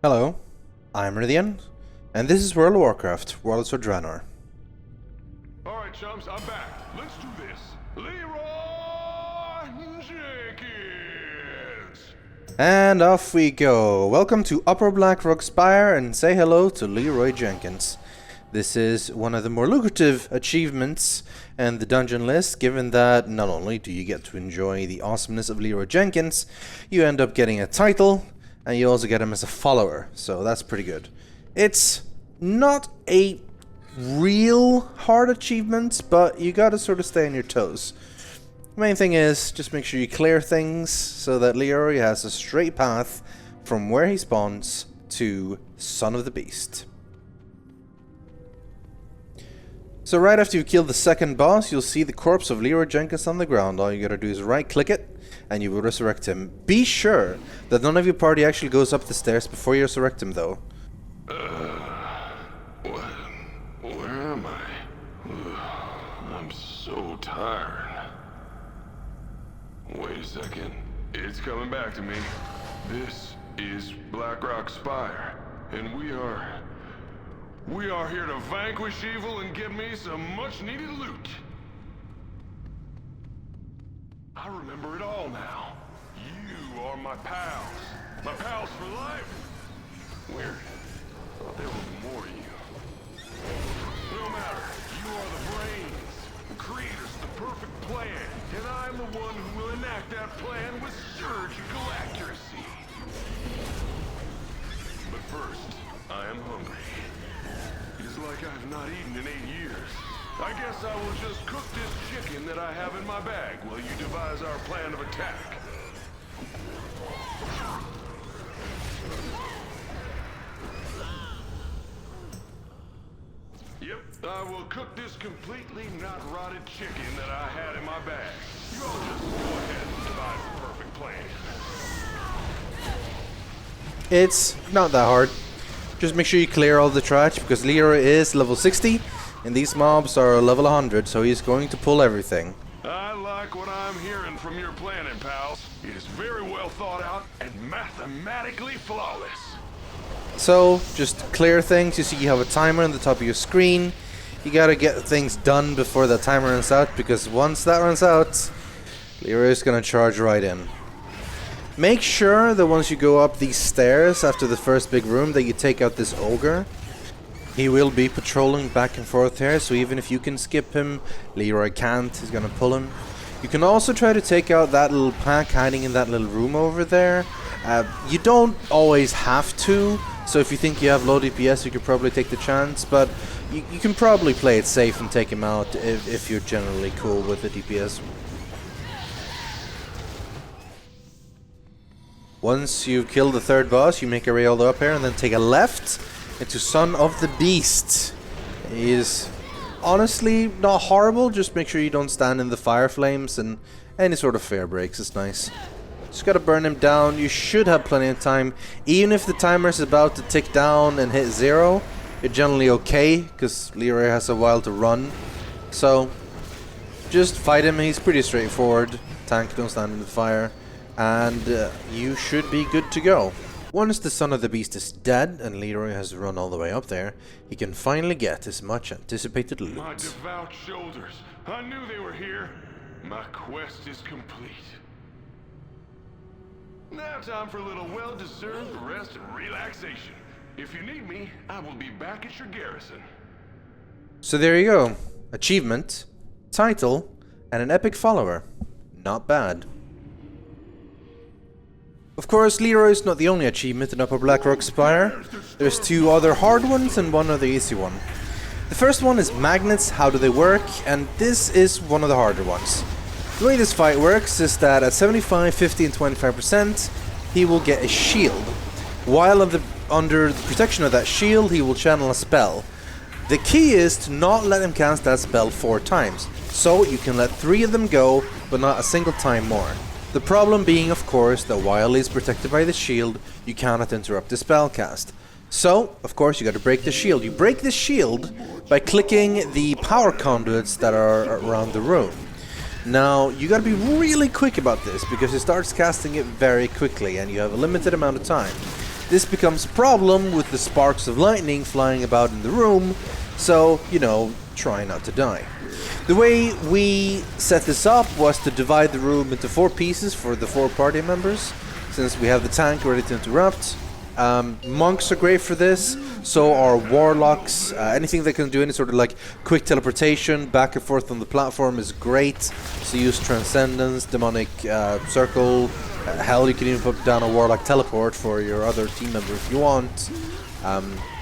Hello, I'm Rythian, and this is World of Warcraft, Warlords of Draenor. Alright chums, I'm back. Let's do this. Leeroy Jenkins! And off we go. Welcome to Upper Blackrock Spire, and say hello to Leeroy Jenkins. This is one of the more lucrative achievements in the dungeon list, given that not only do you get to enjoy the awesomeness of Leeroy Jenkins, you end up getting a title, and you also get him as a follower, so that's pretty good. It's not a real hard achievement, but you gotta sort of stay on your toes. The main thing is, just make sure you clear things so that Leeroy has a straight path from where he spawns to Son of the Beast. So right after you kill the second boss, you'll see the corpse of Leeroy Jenkins on the ground. All you gotta do is right click it, and you will resurrect him. Be sure that none of your party actually goes up the stairs before you resurrect him, though. Where am I? I'm so tired. Wait a second. It's coming back to me. This is Blackrock Spire, and we are here to vanquish evil and get me some much-needed loot. I remember it all now. You are my pals. My pals for life. Weird. Thought there was more of you. No matter. You are the brains, the creators of the perfect plan, and I'm the one who will enact that plan with surgical accuracy. But first, I am hungry. It is like I've not eaten in 8 years. I guess I will just cook this chicken that I have in my bag while you devise our plan of attack. Yep, I will cook this completely not rotted chicken that I had in my bag. You all just go ahead and devise the perfect plan. It's not that hard. Just make sure you clear all the trash, because Leeroy is level 60, and these mobs are level 100, so he's going to pull everything. I like what I'm hearing from your planning, pals. It is very well thought out and mathematically flawless. So, just clear things. You see you have a timer on the top of your screen. You gotta get things done before the timer runs out, because once that runs out, Leeroy is gonna charge right in. Make sure that once you go up these stairs after the first big room that you take out this ogre. He will be patrolling back and forth here, so even if you can skip him, Leeroy can't. He's gonna pull him. You can also try to take out that little pack hiding in that little room over there. You don't always have to, so if you think you have low DPS, you could probably take the chance, but you can probably play it safe and take him out if you're generally cool with the DPS. Once you've killed the third boss, you make your way all the way up here and then take a left into Son of the Beast. He is honestly not horrible, just make sure you don't stand in the fire flames and any sort of fair breaks is nice. Just gotta burn him down. You should have plenty of time. Even if the timer is about to tick down and hit 0, you're generally okay, because Leeroy has a while to run. So, just fight him, he's pretty straightforward. Tank, don't stand in the fire. And you should be good to go. Once the Son of the Beast is dead and Leeroy has run all the way up there, he can finally get his much anticipated loot. My devout shoulders. I knew they were here. My quest is complete. Now time for a little well-deserved rest and relaxation. If you need me, I will be back at your garrison. So there you go. Achievement, title, and an epic follower. Not bad. Of course, Leeroy is not the only achievement in Upper Blackrock Spire. There's 2 other hard ones and 1 other easy one. The first one is magnets, how do they work, and this is one of the harder ones. The way this fight works is that at 75, 50 and 25%, he will get a shield. While under the protection of that shield, he will channel a spell. The key is to not let him cast that spell 4 times, so you can let 3 of them go, but not a single time more. The problem being, of course, that while he's protected by the shield, you cannot interrupt the spell cast. So, of course, you gotta break the shield. You break the shield by clicking the power conduits that are around the room. Now, you gotta be really quick about this, because it starts casting it very quickly, and you have a limited amount of time. This becomes a problem with the sparks of lightning flying about in the room, so, you know, try not to die. The way we set this up was to divide the room into 4 pieces for the 4 party members, since we have the tank ready to interrupt. Monks are great for this, so are warlocks. Anything that can do any sort of like quick teleportation back and forth on the platform is great. So use Transcendence, Demonic Circle. Hell, you can even put down a warlock teleport for your other team member if you want.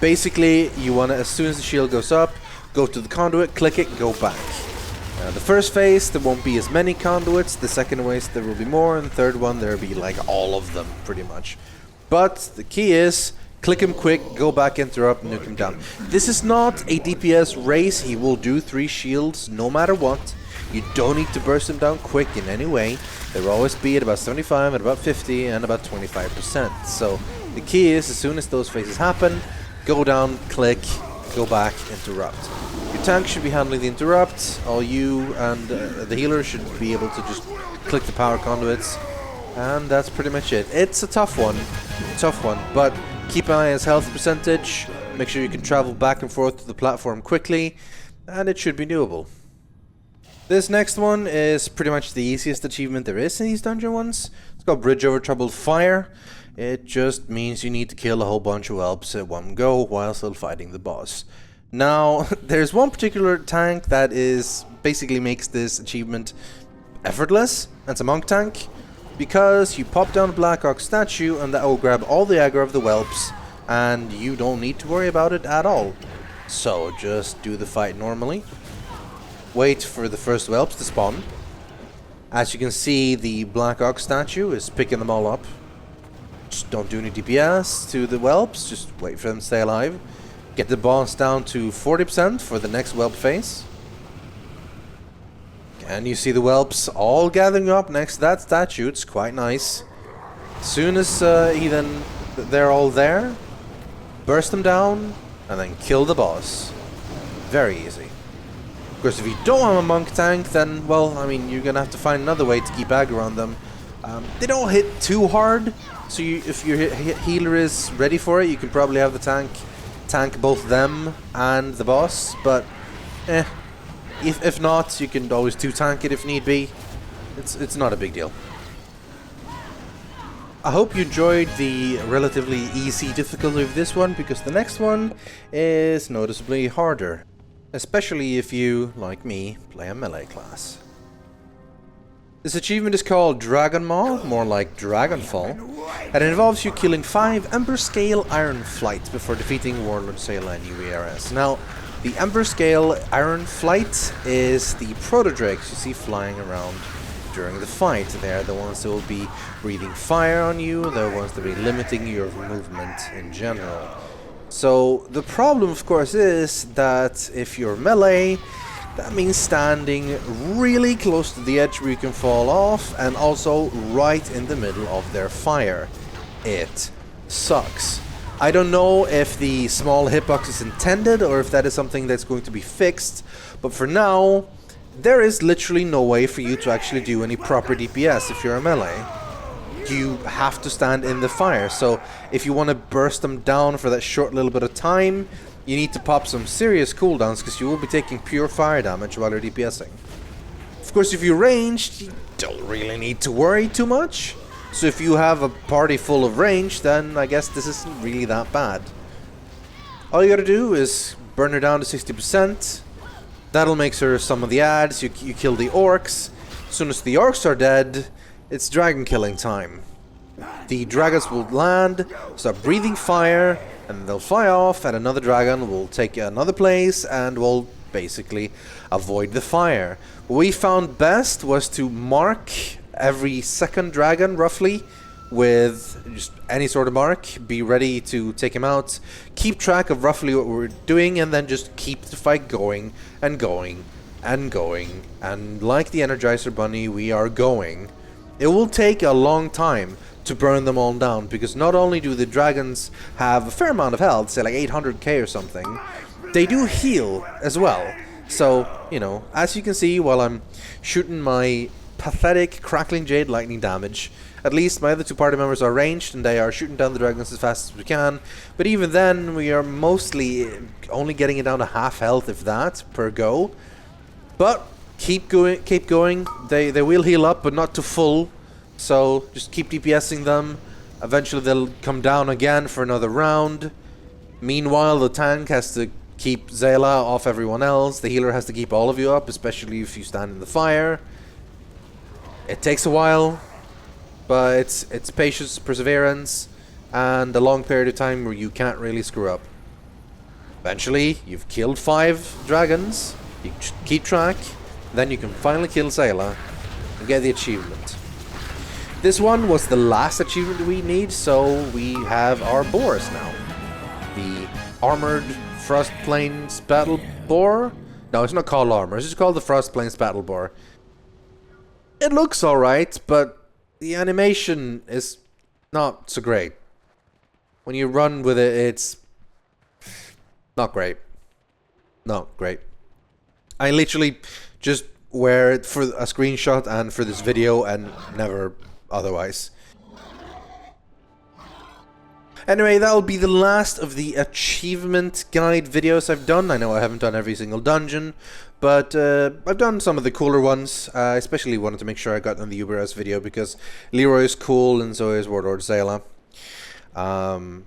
Basically, you want to, as soon as the shield goes up, go to the conduit, click it, go back. The first phase, there won't be as many conduits. The second phase, there will be more. And the third one, there will be like all of them, pretty much. But the key is, click him quick, go back, interrupt, nuke him down. This is not a DPS race. He will do 3 shields no matter what. You don't need to burst him down quick in any way. There will always be at about 75, at about 50, and about 25%. So the key is, as soon as those phases happen, go down, click, go back, interrupt. Your tank should be handling the interrupt. All you and the healer should be able to just click the power conduits. And that's pretty much it. It's a tough one, but keep an eye on his health percentage. Make sure you can travel back and forth to the platform quickly, and it should be doable. This next one is pretty much the easiest achievement there is in these dungeon ones. It's called Bridge Over Troubled Fire. It just means you need to kill a whole bunch of whelps at one go while still fighting the boss. Now, there's one particular tank that is basically makes this achievement effortless. That's a monk tank. Because you pop down a Blackrock statue and that will grab all the aggro of the whelps and you don't need to worry about it at all. So just do the fight normally. Wait for the first whelps to spawn. As you can see, the Blackrock statue is picking them all up. Just don't do any DPS to the whelps, just wait for them to stay alive. Get the boss down to 40% for the next whelp phase. And you see the whelps all gathering up next to that statue. It's quite nice. As soon as they're all there, burst them down, and then kill the boss. Very easy. Of course, if you don't have a monk tank, then, well, I mean, you're gonna have to find another way to keep aggro on them. They don't hit too hard, so if your healer is ready for it, you can probably have the tank both them and the boss, but if not, you can always 2-tank it if need be. It's not a big deal. I hope you enjoyed the relatively easy difficulty of this one, because the next one is noticeably harder. Especially if you, like me, play a melee class. This achievement is called Dragonfall, more like Dragonfall, and it involves you killing 5 Ember Scale Iron Flight before defeating Warlords of Draenor and UERS. Now, the Ember Scale Iron Flight is the proto-drakes you see flying around during the fight. They're the ones that will be breathing fire on you, they're the ones that will be limiting your movement in general. So the problem, of course, is that if you're melee, that means standing really close to the edge where you can fall off, and also right in the middle of their fire. It sucks. I don't know if the small hitbox is intended or if that is something that's going to be fixed, but for now, there is literally no way for you to actually do any proper DPS if you're a melee. You have to stand in the fire, so if you want to burst them down for that short little bit of time, you need to pop some serious cooldowns, because you will be taking pure fire damage while you're DPSing. Of course, if you're ranged, you don't really need to worry too much. So if you have a party full of range, then I guess this isn't really that bad. All you gotta do is burn her down to 60%. That'll make her some of the ads. You kill the orcs. As soon as the orcs are dead, it's dragon killing time. The dragons will land, start breathing fire, and they'll fly off, and another dragon will take another place and will basically avoid the fire. What we found best was to mark every second dragon, roughly, with just any sort of mark, be ready to take him out, keep track of roughly what we're doing, and then just keep the fight going, and going, and going, and like the Energizer Bunny, we are going. It will take a long time to burn them all down, because not only do the dragons have a fair amount of health, say like 800k or something, they do heal as well. So, you know, as you can see while I'm shooting my pathetic crackling jade lightning damage, At least my other two party members are ranged and they are shooting down the dragons as fast as we can. But even then, we are mostly only getting it down to half health, if that, per go. But keep going, keep going. They will heal up, but not to full. So just keep DPSing them. Eventually they'll come down again for another round. Meanwhile, the tank has to keep Zayla off everyone else. The healer has to keep all of you up, especially if you stand in the fire. It takes a while, but it's patience, perseverance, and a long period of time where you can't really screw up. Eventually, you've killed 5 dragons. You keep track. Then you can finally kill Zayla and get the achievement. This one was the last achievement we need, so we have our boars now. The Armored Frost Plains Battle Boar? No, it's not called armor, it's just called the Frost Plains Battle Boar. It looks alright, but the animation is not so great. When you run with it, it's not great. Not great. I literally just wear it for a screenshot and for this video and never otherwise. Anyway, that'll be the last of the achievement guide videos I've done. I know I haven't done every single dungeon, but I've done some of the cooler ones. I especially wanted to make sure I got on the Uberaz video because Leeroy is cool and so is Warlord Zayla. But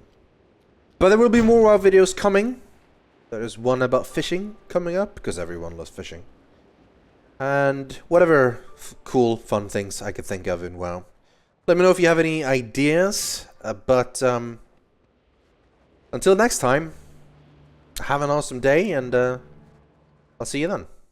there will be more WoW videos coming. There's one about fishing coming up because everyone loves fishing. And whatever cool, fun things I could think of in WoW. Let me know if you have any ideas, but until next time, have an awesome day, and I'll see you then.